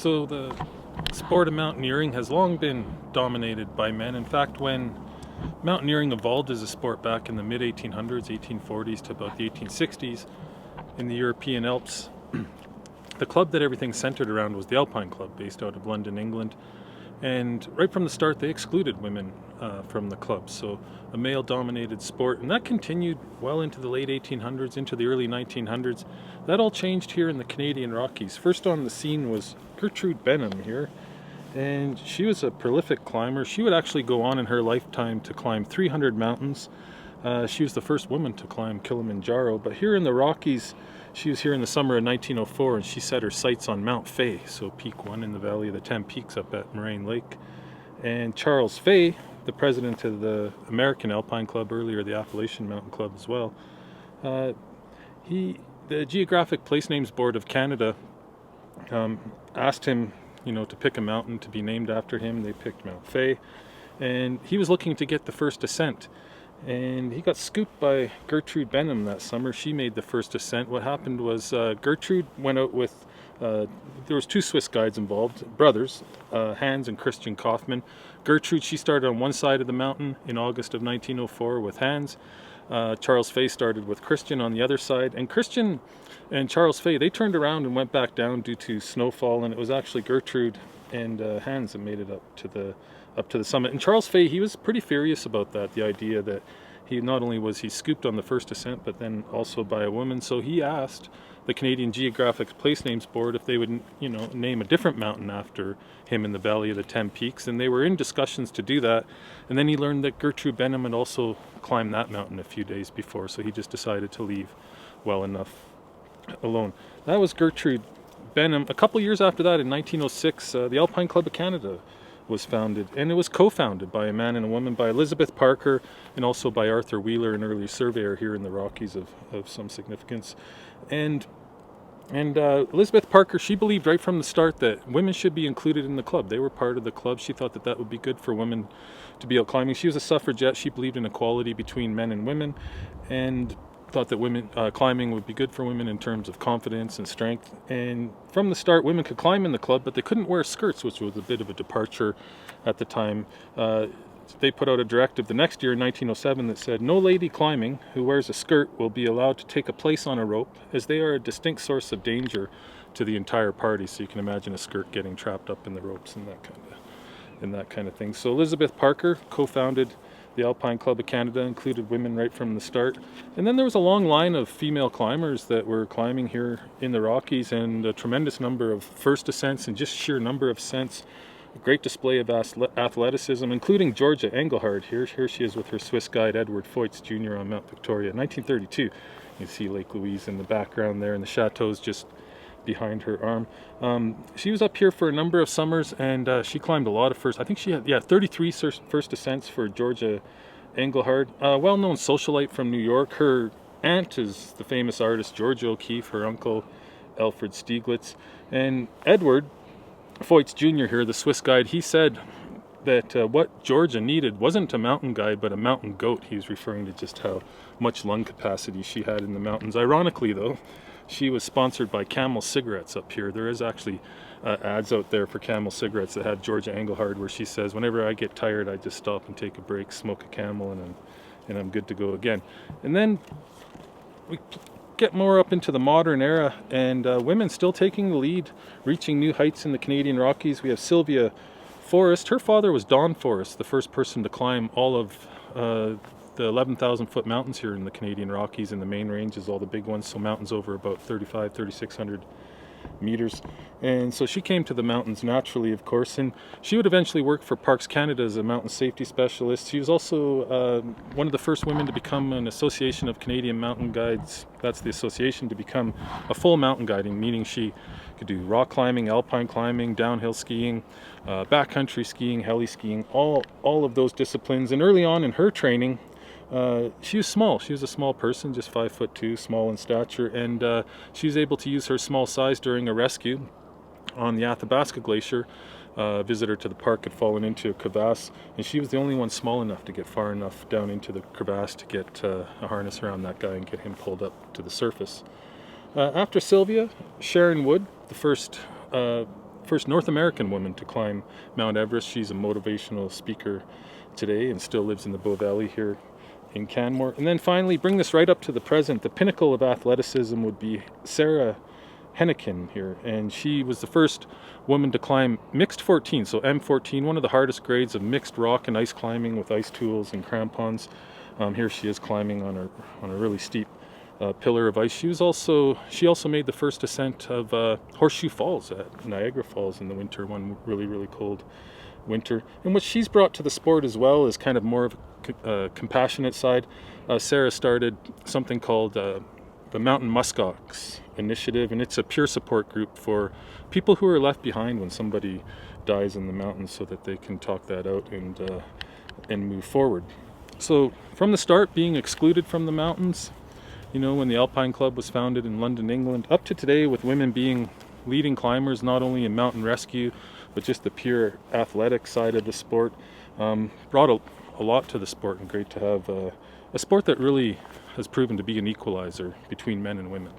So the sport of mountaineering has long been dominated by men. In fact, when mountaineering evolved as a sport back in the mid-1800s, 1840s to about the 1860s in the European Alps, the club that everything centered around was the Alpine Club, based out of London, England. And right from the start, they excluded women from the club. So a male-dominated sport, and that continued well into the late 1800s, into the early 1900s. That all changed here in the Canadian Rockies. First on the scene was Gertrude Benham here, and she was a prolific climber. She would actually go on in her lifetime to climb 300 mountains. She was the first woman to climb Kilimanjaro, but here in the Rockies, she was here in the summer of 1904, and she set her sights on Mount Fay, so Peak 1 in the Valley of the Ten Peaks up at Moraine Lake. And Charles Fay, the president of the American Alpine Club, earlier the Appalachian Mountain Club as well, the Geographic Place Names Board of Canada asked him, to pick a mountain to be named after him. They picked Mount Fay, and he was looking to get the first ascent. And he got scooped by Gertrude Benham that summer. She made the first ascent. What happened was Gertrude went out with, there was 2 Swiss guides involved, brothers, Hans and Christian Kaufmann. Gertrude, she started on one side of the mountain in August of 1904 with Hans. Charles Fay started with Christian on the other side. And Christian and Charles Fay, they turned around and went back down due to snowfall. And it was actually Gertrude and Hans that made it up to the summit. And Charles Fay, he was pretty furious about that, the idea that he not only was he scooped on the first ascent, but then also by a woman. So he asked the Canadian Geographic Place Names Board if they would, name a different mountain after him in the Valley of the Ten Peaks. And they were in discussions to do that. And then he learned that Gertrude Benham had also climbed that mountain a few days before. So he just decided to leave well enough alone. That was Gertrude Benham. A couple years after that, in 1906, the Alpine Club of Canada was founded, and it was co-founded by a man and a woman, by Elizabeth Parker and also by Arthur Wheeler, an early surveyor here in the Rockies of some significance. And Elizabeth Parker, she believed right from the start that women should be included in the club. They were part of the club. She thought that would be good for women to be out climbing. She was a suffragette. She believed in equality between men and women, and thought that women climbing would be good for women in terms of confidence and strength. And from the start, women could climb in the club, but they couldn't wear skirts, which was a bit of a departure at the time. They put out a directive the next year in 1907 that said no lady climbing who wears a skirt will be allowed to take a place on a rope, as they are a distinct source of danger to the entire party. So you can imagine a skirt getting trapped up in the ropes and that kind of thing. So Elizabeth Parker co-founded the Alpine Club of Canada, included women right from the start. And then there was a long line of female climbers that were climbing here in the Rockies, and a tremendous number of first ascents and just sheer number of ascents. A great display of athleticism, including Georgia Engelhard here. Here she is with her Swiss guide Edward Feutz Jr. on Mount Victoria. 1932. You can see Lake Louise in the background there, and the chateau's just behind her arm. She was up here for a number of summers, and she climbed a lot of first. I think she had 33 first ascents for Georgia Engelhard, a well-known socialite from New York. Her aunt is the famous artist Georgia O'Keeffe, her uncle Alfred Stieglitz. And Edward Feutz Jr. here, the Swiss guide, he said that what Georgia needed wasn't a mountain guide, but a mountain goat. He was referring to just how much lung capacity she had in the mountains. Ironically, though, she was sponsored by Camel cigarettes up here. There is actually ads out there for Camel cigarettes that have Georgia Engelhard, where she says, whenever I get tired, I just stop and take a break, smoke a Camel, and I'm good to go again. And then we get more up into the modern era, and women still taking the lead, reaching new heights in the Canadian Rockies. We have Sylvia Forrest. Her father was Don Forrest, the first person to climb all of the 11,000 foot mountains here in the Canadian Rockies, in the main ranges, all the big ones, so mountains over about 3,600 meters. And so she came to the mountains naturally, of course, and she would eventually work for Parks Canada as a mountain safety specialist. She was also one of the first women to become an Association of Canadian Mountain Guides. That's the association, to become a full mountain guiding, meaning she could do rock climbing, alpine climbing, downhill skiing, backcountry skiing, heli skiing, all of those disciplines. And early on in her training, she was small. She was a small person, just 5'2", small in stature, and she was able to use her small size during a rescue on the Athabasca Glacier. A visitor to the park had fallen into a crevasse, and she was the only one small enough to get far enough down into the crevasse to get a harness around that guy and get him pulled up to the surface. After Sylvia, Sharon Wood, the first first North American woman to climb Mount Everest. She's a motivational speaker today and still lives in the Bow Valley here in Canmore. And then finally, bring this right up to the present, the pinnacle of athleticism would be Sarah Hennikin here, and she was the first woman to climb mixed 14, so M14, one of the hardest grades of mixed rock and ice climbing with ice tools and crampons. Here she is climbing on a really steep pillar of ice. She also made the first ascent of Horseshoe Falls at Niagara Falls in the winter, one really cold winter. And what she's brought to the sport as well is kind of more of a compassionate side. Sarah started something called the Mountain Muskox Initiative, and it's a peer support group for people who are left behind when somebody dies in the mountains, so that they can talk that out and move forward. So from the start, being excluded from the mountains, when the Alpine Club was founded in London, England, up to today with women being leading climbers, not only in mountain rescue, but just the pure athletic side of the sport, brought a lot to the sport, and great to have a sport that really has proven to be an equalizer between men and women.